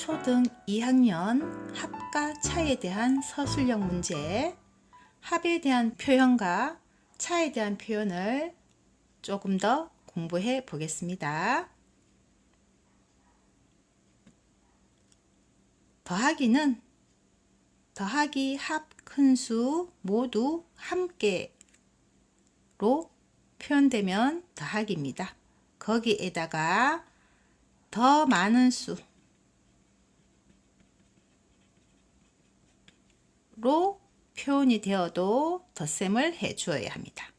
초등 2학년 합과 차에 대한 서술형 문제, 합에 대한 표현과 차에 대한 표현을 조금 더 공부해 보겠습니다. 더하기는 더하기, 합, 큰수 모두 함께로 표현되면 더하기입니다. 거기에다가 더 많은 수로 표현이 되어도 덧셈을 해 주어야 합니다.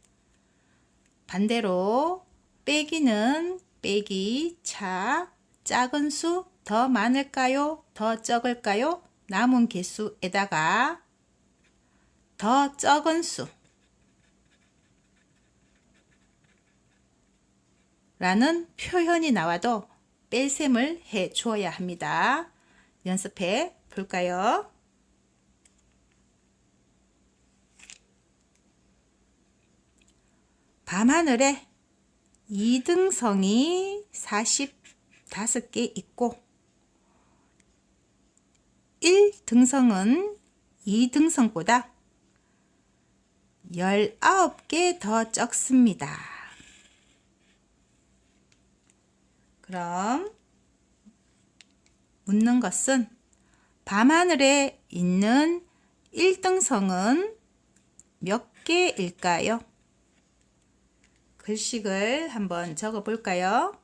반대로 빼기는 빼기, 차, 작은 수 더 많을까요? 더 적을까요? 남은 개수에다가 더 적은 수 라는 표현이 나와도 뺄셈을 해 주어야 합니다. 연습해 볼까요? 밤하늘에 이등성이 45개 있고 1등성은 2등성보다 19개 더 적습니다. 그럼 묻는 것은 밤하늘에 있는 1등성은 몇 개일까요? 글씨를 한번 적어 볼까요?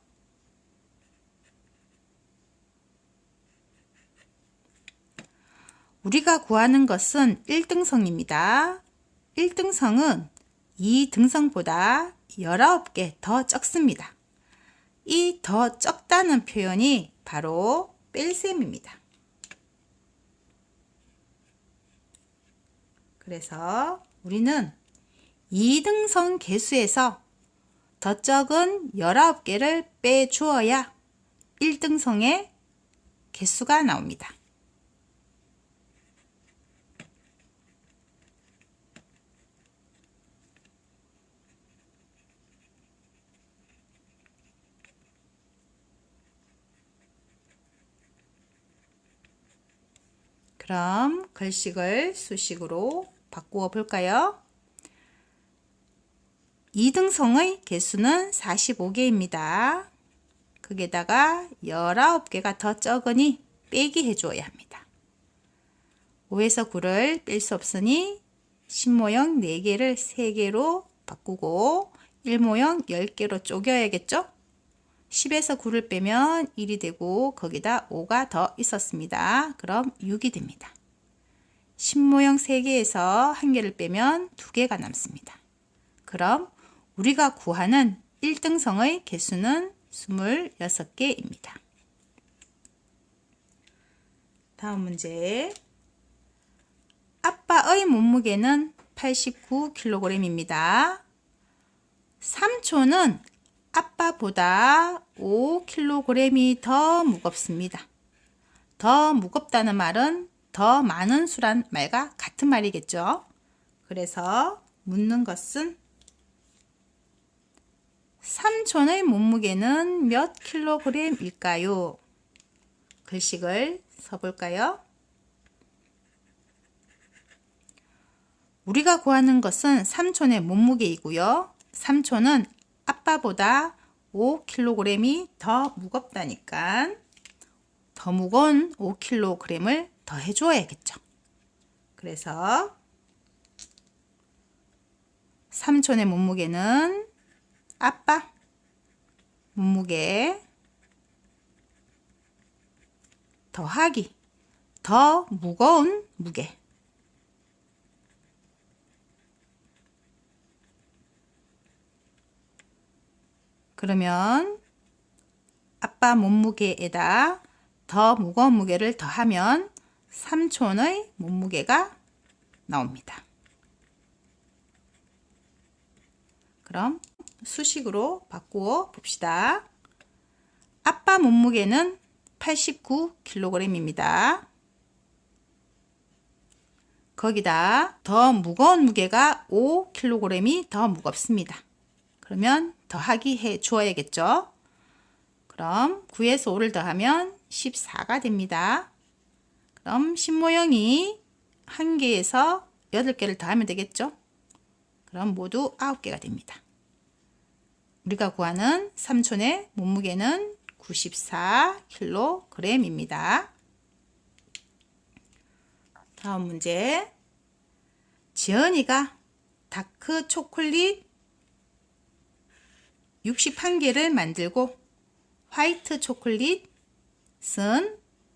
우리가 구하는 것은 1등성입니다. 1등성은 2등성보다 19개 더 적습니다. 이 더 적다는 표현이 바로 뺄셈입니다. 그래서 우리는 2등성 개수에서 더 적은 19개를 빼주어야 1등성의 개수가 나옵니다. 그럼 글식을 수식으로 바꾸어 볼까요? 2등성의 개수는 45개입니다. 거기에다가 19개가 더 적으니 빼기 해주어야 합니다. 5에서 9를 뺄 수 없으니 10모형 4개를 3개로 바꾸고 1모형 10개로 쪼개야겠죠? 10에서 9를 빼면 1이 되고 거기다 5가 더 있었습니다. 그럼 6이 됩니다. 10모형 3개에서 1개를 빼면 2개가 남습니다. 그럼 우리가 구하는 1등성의 개수는 26개입니다. 다음 문제. 아빠의 몸무게는 89kg입니다. 삼촌은 아빠보다 5kg이 더 무겁습니다. 더 무겁다는 말은 더 많은 수란 말과 같은 말이겠죠. 그래서 묻는 것은 삼촌의 몸무게는 몇 킬로그램일까요? 글식을 써볼까요? 우리가 구하는 것은 삼촌의 몸무게이고요. 삼촌은 아빠보다 5kg이 더 무겁다니까 더 무거운 5kg을 더 해줘야겠죠. 그래서 삼촌의 몸무게는 아빠 몸무게 더하기 더 무거운 무게 그러면 아빠 몸무게에다 더 무거운 무게를 더하면 삼촌의 몸무게가 나옵니다. 그럼 수식으로 바꾸어 봅시다. 아빠 몸무게는 89kg입니다. 거기다 더 무거운 무게가 5kg이 더 무겁습니다. 그러면 더하기 해 주어야겠죠. 그럼 9에서 5를 더하면 14가 됩니다. 그럼 신모형이 1개에서 8개를 더하면 되겠죠? 그럼 모두 9개가 됩니다. 우리가 구하는 삼촌의 몸무게는 94kg입니다. 다음 문제. 지연이가 다크 초콜릿 61개를 만들고 화이트 초콜릿은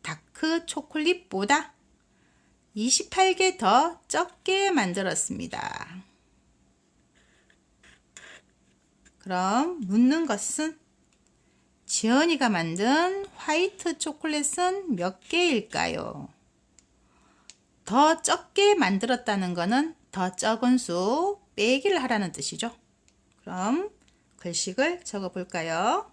다크 초콜릿보다 28개 더 적게 만들었습니다. 그럼 묻는 것은 지연이가 만든 화이트 초콜릿은 몇 개일까요? 더 적게 만들었다는 것은 더 적은 수 빼기를 하라는 뜻이죠. 그럼 글씨를 적어 볼까요?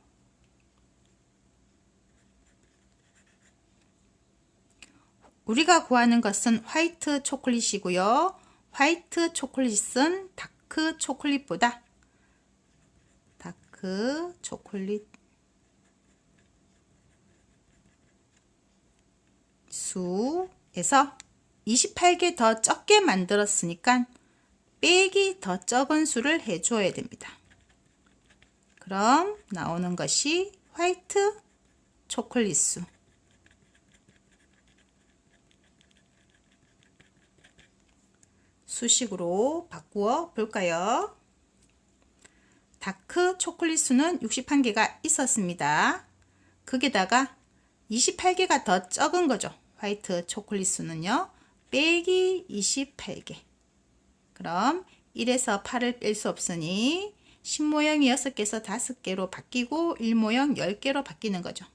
우리가 구하는 것은 화이트 초콜릿이고요. 화이트 초콜릿은 다크 초콜릿보다 다크 초콜릿 수에서 28개 더 적게 만들었으니까 빼기 더 적은 수를 해줘야 됩니다. 그럼 나오는 것이 화이트 초콜릿 수. 수식으로 바꾸어 볼까요? 다크 초콜릿 수는 61개가 있었습니다. 거기다가 28개가 더 적은 거죠. 화이트 초콜릿 수는요. 빼기 28개. 그럼 1에서 8을 뺄 수 없으니 신모형이 6개에서 5개로 바뀌고 1모형 10개로 바뀌는 거죠.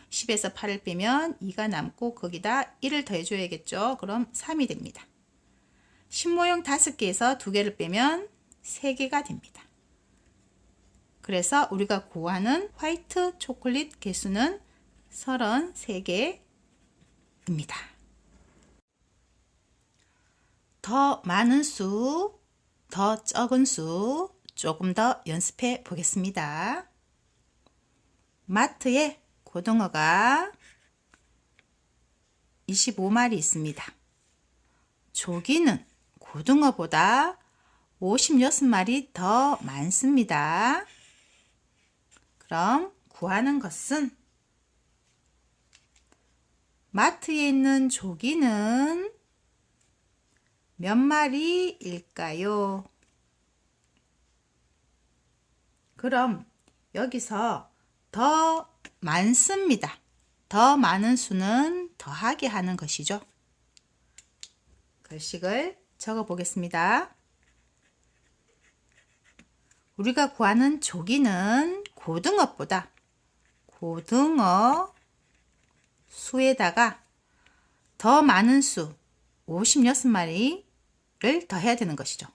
10에서 8을 빼면 2가 남고 거기다 1을 더해줘야겠죠. 그럼 3이 됩니다. 신모형 5개에서 2개를 빼면 3개가 됩니다. 그래서 우리가 구하는 화이트 초콜릿 개수는 33개입니다. 더 많은 수, 더 적은 수 조금 더 연습해 보겠습니다. 마트에 고등어가 25마리 있습니다. 조기는 고등어보다 56마리 더 많습니다. 그럼 구하는 것은 마트에 있는 조기는 몇 마리일까요? 그럼 여기서 더 많습니다. 더 많은 수는 더하게 하는 것이죠. 글씨를 적어 보겠습니다. 우리가 구하는 조기는 고등어보다 고등어 수에다가 더 많은 수 56마리를 더해야 되는 것이죠.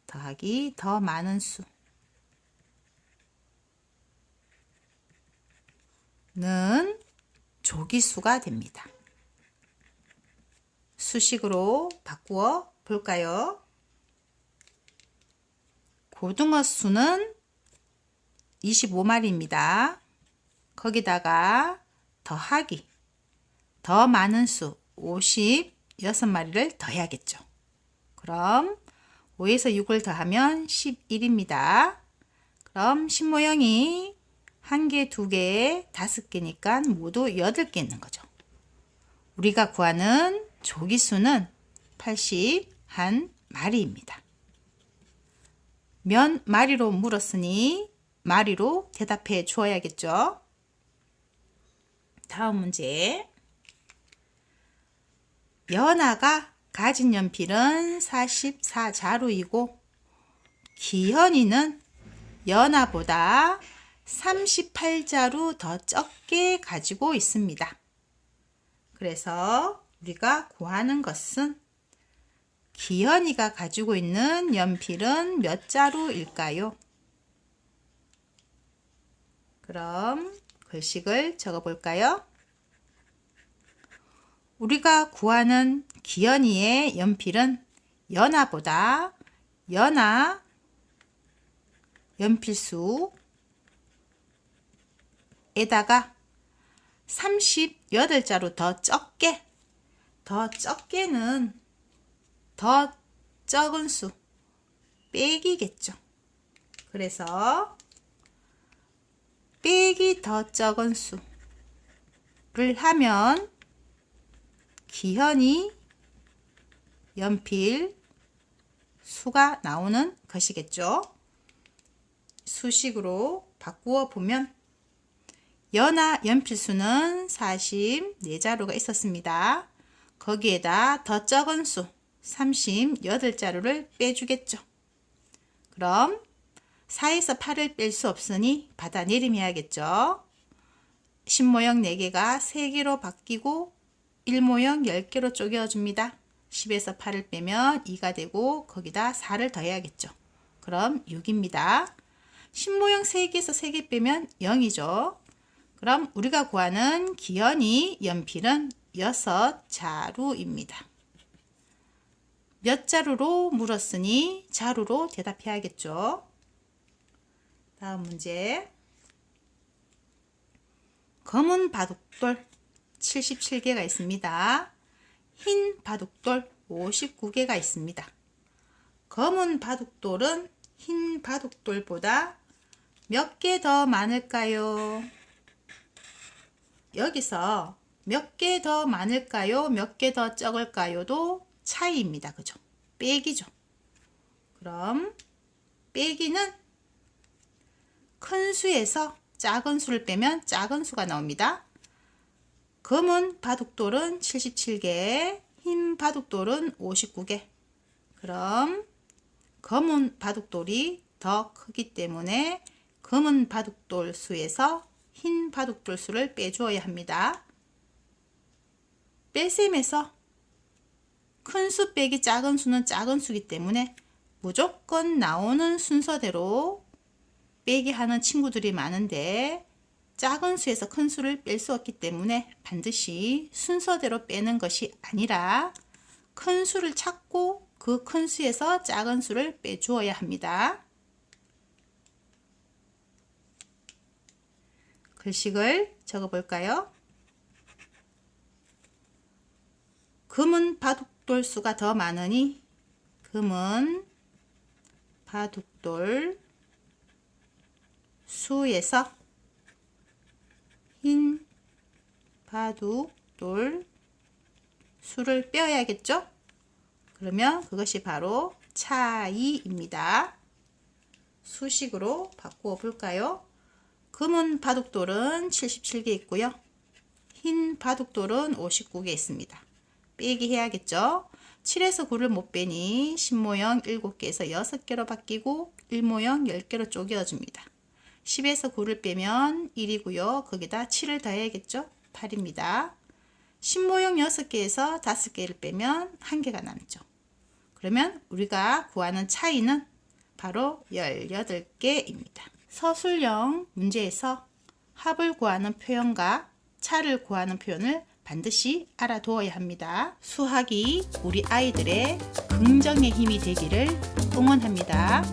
더하기 더 많은 수는 조기수가 됩니다. 수식으로 바꾸어 볼까요? 고등어 수는 25마리입니다. 거기다가 더하기 더 많은 수 56마리를 더해야겠죠. 그럼 5에서 6을 더하면 11입니다. 그럼 신모형이 1개, 2개, 5개니까 모두 8개 있는 거죠. 우리가 구하는 조기수는 81마리입니다. 몇 마리로 물었으니 마리로 대답해 주어야겠죠. 다음 문제. 연아가 가진 연필은 44자루이고 기현이는 연아보다 38자루 더 적게 가지고 있습니다. 그래서 우리가 구하는 것은 기현이가 가지고 있는 연필은 몇 자루일까요? 그럼 글씨를 적어 볼까요? 우리가 구하는 기현이의 연필은 연아보다 연아 연필수에다가 38자로 더 적게는 더 적은 수 빼기겠죠. 그래서 빼기 더 적은 수를 하면 기현이 연필 수가 나오는 것이겠죠. 수식으로 바꾸어 보면 연화 연필 수는 44자루가 있었습니다. 거기에다 더 적은 수 38자루를 빼주겠죠. 그럼 4에서 8을 뺄 수 없으니 받아내림 해야겠죠. 10모형 4개가 3개로 바뀌고 1모형 10개로 쪼개줍니다. 10에서 8을 빼면 2가 되고 거기다 4를 더해야겠죠. 그럼 6입니다. 10모형 3개에서 3개 빼면 0이죠. 그럼 우리가 구하는 기현이 연필은 6자루입니다. 몇 자루로 물었으니 자루로 대답해야겠죠. 다음 문제. 검은 바둑돌 77개가 있습니다. 흰 바둑돌 59개가 있습니다. 검은 바둑돌은 흰 바둑돌보다 몇 개 더 많을까요? 여기서 몇 개 더 많을까요? 몇 개 더 적을까요?도 차이입니다. 그죠? 빼기죠. 그럼 빼기는 큰 수에서 작은 수를 빼면 작은 수가 나옵니다. 검은 바둑돌은 77개, 흰 바둑돌은 59개. 그럼 검은 바둑돌이 더 크기 때문에 검은 바둑돌 수에서 흰 바둑돌 수를 빼주어야 합니다. 뺄셈에서 큰 수 빼기 작은 수는 작은 수이기 때문에 무조건 나오는 순서대로 빼기 하는 친구들이 많은데 작은 수에서 큰 수를 뺄 수 없기 때문에 반드시 순서대로 빼는 것이 아니라 큰 수를 찾고 그 큰 수에서 작은 수를 빼주어야 합니다. 글씨를 적어 볼까요? 검은 바둑돌 수가 더 많으니 검은 바둑돌 수에서 흰 바둑돌 수를 빼야겠죠? 그러면 그것이 바로 차이입니다. 수식으로 바꾸어 볼까요? 검은 바둑돌은 77개 있고요. 흰 바둑돌은 59개 있습니다. 빼기 해야겠죠? 7에서 9를 못 빼니 10모형 7개에서 6개로 바뀌고 1모형 10개로 쪼개줍니다. 10에서 9를 빼면 1이고요. 거기다 7을 더해야겠죠? 8입니다. 10모형 6개에서 5개를 빼면 1개가 남죠. 그러면 우리가 구하는 차이는 바로 18개입니다. 서술형 문제에서 합을 구하는 표현과 차를 구하는 표현을 반드시 알아두어야 합니다. 수학이 우리 아이들의 긍정의 힘이 되기를 응원합니다.